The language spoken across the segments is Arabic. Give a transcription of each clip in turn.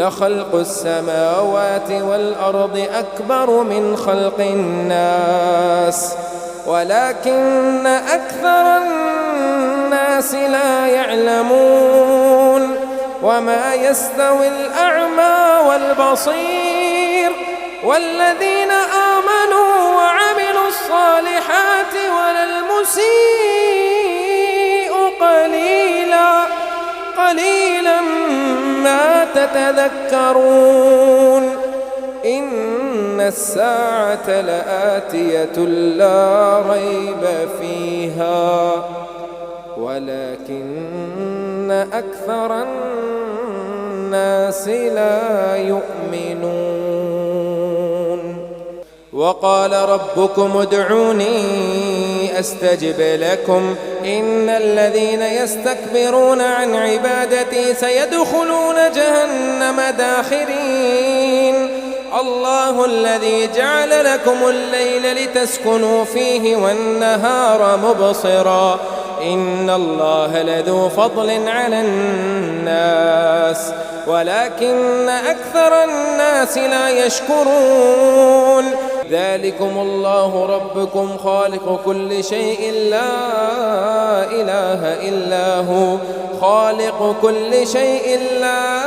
لخلق السماوات والأرض أكبر من خلق الناس ولكن أكثر الناس لا يعلمون وما يستوي الأعمى والبصير والذين آمنوا وعملوا الصالحات ولا المسيء قليلا ما تتذكرون إن الساعة لآتية لا ريب فيها ولكن أكثر الناس لا يؤمنون وقال ربكم ادعوني أستجب لكم إن الذين يستكبرون عن عبادتي سيدخلون جهنم داخرين الله الذي جعل لكم الليل لتسكنوا فيه والنهار مبصرا إن الله لذو فضل على الناس ولكن أكثر الناس لا يشكرون ذلكم الله ربكم خالق كل شيء لا إله إلا هو خالق كل شيء لا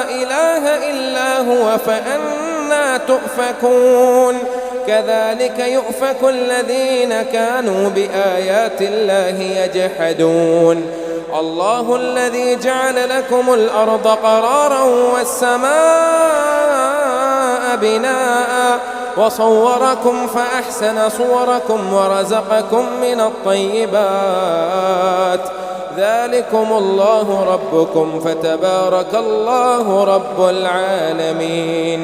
إله إلا هو فأنى تؤفكون كذلك يؤفك الذين كانوا بآيات الله يجحدون الله الذي جعل لكم الأرض قرارا والسماء بناء وصوركم فأحسن صوركم ورزقكم من الطيبات ذلكم الله ربكم فتبارك الله رب العالمين.